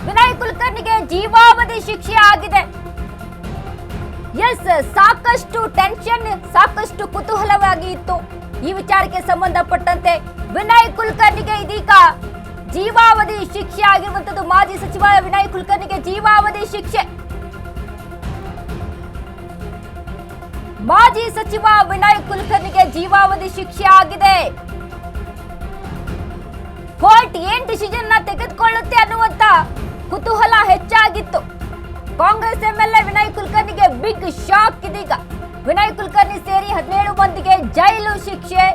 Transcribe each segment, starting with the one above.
ವಿನಯ್ ಕುಲಕರ್ಣಿಗೆ ಜೀವಾವಧಿ ಶಿಕ್ಷೆ ಆಗಿದೆ. ಎಸ್, ಸಾಕಷ್ಟು ಟೆನ್ಷನ್, ಸಾಕಷ್ಟು ಕುತೂಹಲವಾಗಿ ಇತ್ತು ಈ ವಿಚಾರಕ್ಕೆ ಸಂಬಂಧಪಟ್ಟಂತೆ. ವಿನಯ್ ಕುಲಕರ್ಣಿಗೆ ಇದೀಗ ಜೀವಾವಧಿ ಶಿಕ್ಷೆ ಆಗಿರುವಂತದ್ದು. ಮಾಜಿ ಸಚಿವ ವಿನಯ್ ಕುಲಕರ್ಣಿಗೆ ಜೀವಾವಧಿ ಶಿಕ್ಷೆ. ಮಾಜಿ ಸಚಿವ ವಿನಯ್ ಕುಲಕರ್ಣಿಗೆ ಜೀವಾವಧಿ ಶಿಕ್ಷೆ ಆಗಿದೆ. ಕೋರ್ಟ್ ಏನ್ ಡಿಸಿಷನ್ ತೆಗೆದುಕೊಳ್ಳುತ್ತೆ ಅನ್ನುವಂತ ಕುತೂಹಲ ಹೆಚ್ಚಾಗಿತ್ತು. ಕಾಂಗ್ರೆಸ್ ಎಂಎಲ್ಎ ವಿನಯ್ ಕುಲಕರ್ಣಿಗೆ ಬಿಗ್ ಶಾಕ್ ಇದೀಗ. ವಿನಯ್ ಕುಲಕರ್ಣಿ ಸೇರಿ 17 ಮಂದಿಗೆ ಜೈಲು ಶಿಕ್ಷೆ.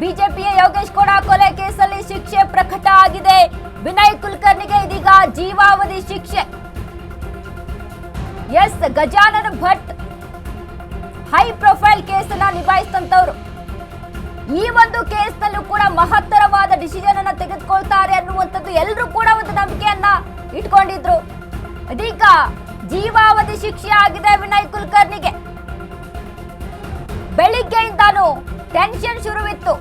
ಬಿಜೆಪಿಯ ಯೋಗೇಶ್ ಗೌಡ ಕೊಲೆ ಕೇಸಲ್ಲಿ ಶಿಕ್ಷೆ ಪ್ರಕಟ ಆಗಿದೆ. ವಿನಯ್ ಕುಲಕರ್ಣಿಗೆ ಇದೀಗ ಜೀವಾವಧಿ ಶಿಕ್ಷೆ. S, Gajanana Bhat high profile case ಅನ್ನ ನಿಭಾಯಿಸಿದಂತವರು. ಈ ಒಂದು ಕೇಸ್ ನಲ್ಲೂ ಕೂಡ ಮಹತ್ತರವಾದ ಡಿಸಿಷನ್ ಅನ್ನ ತೆಗೆದುಕೊಳ್ತಾರೆ ಅನ್ನುವಂಥದ್ದು ಎಲ್ಲರೂ ಕೂಡ ಒಂದು ನಂಬಿಕೆಯನ್ನ ಇಟ್ಕೊಂಡಿದ್ರು. ಇದೀಗ ಜೀವಾವಧಿ ಶಿಕ್ಷೆ ಆಗಿದೆ ವಿನಯ್ ಕುಲಕರ್ಣಿಗೆ. ಬೆಳಿಗ್ಗೆಯಿಂದಾನು ಟೆನ್ಷನ್ ಶುರುವಿತ್ತು.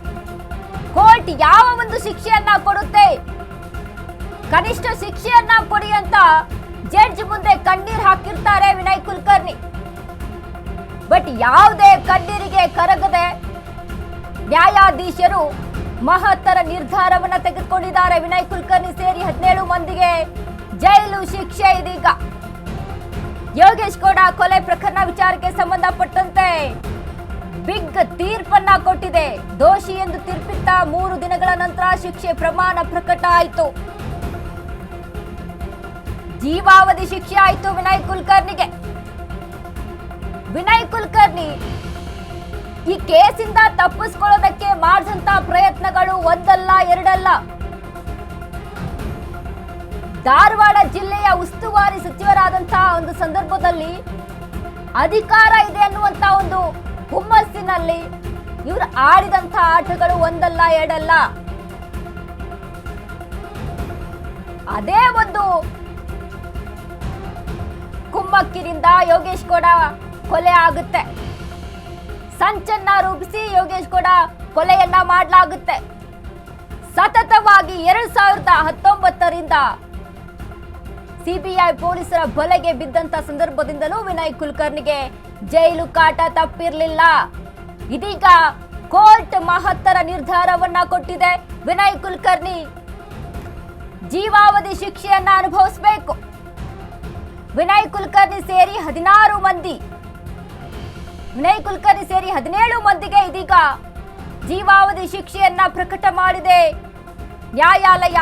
ಕೋರ್ಟ್ ಯಾವ ಒಂದು ಶಿಕ್ಷೆಯನ್ನ ಕೊಡುತ್ತೆ, ಕನಿಷ್ಠ ಶಿಕ್ಷೆಯನ್ನ ಕೊಡಿ ಅಂತ ಜಡ್ಜ್ ಮುಂದೆ ಕಣ್ಣೀರ್ ಹಾಕಿರ್ತಾರೆ ವಿನಯ್ ಕುಲಕರ್ಣಿ. ಬಟ್ ಯಾವುದೇ ಕಣ್ಣೀರಿಗೆ ಕರಗದೆ ನ್ಯಾಯಾಧೀಶರು ಮಹತ್ತರ ನಿರ್ಧಾರವನ್ನ ತೆಗೆದುಕೊಂಡಿದ್ದಾರೆ. ವಿನಯ್ ಕುಲಕರ್ಣಿ ಸೇರಿ 17 ಮಂದಿಗೆ ಜೈಲು ಶಿಕ್ಷೆ ಇದೀಗ. ಯೋಗೇಶ್ ಗೌಡ ಕೊಲೆ ಪ್ರಕರಣ ವಿಚಾರಕ್ಕೆ ಸಂಬಂಧಪಟ್ಟಂತೆ ಬಿಗ್ ತೀರ್ಪನ್ನ ಕೊಟ್ಟಿದೆ. ದೋಷಿ ಎಂದು ತೀರ್ಪಿಟ್ಟ 3 ದಿನಗಳ ನಂತರ ಶಿಕ್ಷೆ ಪ್ರಮಾಣ ಪ್ರಕಟ ಆಯಿತು. ಜೀವಾವಧಿ ಶಿಕ್ಷೆ ಆಯಿತು ವಿನಯ್ ಕುಲಕರ್ಣಿಗೆ. ವಿನಯ್ ಕುಲಕರ್ಣಿ ಈ ಕೇಸಿಂದ ತಪ್ಪಿಸಿಕೊಳ್ಳೋದಕ್ಕೆ ಮಾಡಿದಂತ ಪ್ರಯತ್ನಗಳು ಒಂದಲ್ಲ ಎರಡಲ್ಲ. ಧಾರವಾಡ ಜಿಲ್ಲೆಯ ಉಸ್ತುವಾರಿ ಸಚಿವರಾದಂತಹ ಒಂದು ಸಂದರ್ಭದಲ್ಲಿ ಅಧಿಕಾರ ಇದೆ ಅನ್ನುವಂತ ಒಂದು ಹುಮ್ಮಸ್ಸಿನಲ್ಲಿ ಇವರು ಆಡಿದಂತ ಆಟಗಳು ಒಂದಲ್ಲ ಎರಡಲ್ಲ. ಅದೇ ಒಂದು ಕುಮ್ಮಕ್ಕಿನಿಂದ ಯೋಗೇಶ್ ಗೌಡ ಕೊಲೆ ಆಗುತ್ತೆ. ಸಂಚನ್ನ ರೂಪಿಸಿ ಯೋಗೇಶ್ ಗೌಡ ಕೊಲೆಯನ್ನ ಮಾಡಲಾಗುತ್ತೆ. ಸತತವಾಗಿ 2019ರಿಂದ ಸಿಬಿಐ ಪೊಲೀಸರ ಬಲೆಗೆ ಬಿದ್ದಂತ ಸಂದರ್ಭದಿಂದಲೂ ವಿನಯ್ ಕುಲಕರ್ಣಿಗೆ ಜೈಲು ಕಾಟ ತಪ್ಪಿರಲಿಲ್ಲ. ಇದೀಗ ಕೋರ್ಟ್ ಮಹತ್ತರ ನಿರ್ಧಾರವನ್ನ ಕೊಟ್ಟಿದೆ. ವಿನಯ್ ಕುಲಕರ್ಣಿ ಜೀವಾವಧಿ ಶಿಕ್ಷೆಯನ್ನ ಅನುಭವಿಸಬೇಕು. ವಿನಯ್ ಕುಲಕರ್ಣಿ ಸೇರಿ 16 ಮಂದಿ, ವಿನಯ್ ಕುಲಕರ್ಣಿ ಸೇರಿ 17 ಮಂದಿಗೆ ಇದೀಗ ಜೀವಾವಧಿ ಶಿಕ್ಷೆಯನ್ನ ಪ್ರಕಟ ಮಾಡಿದೆ ನ್ಯಾಯಾಲಯ.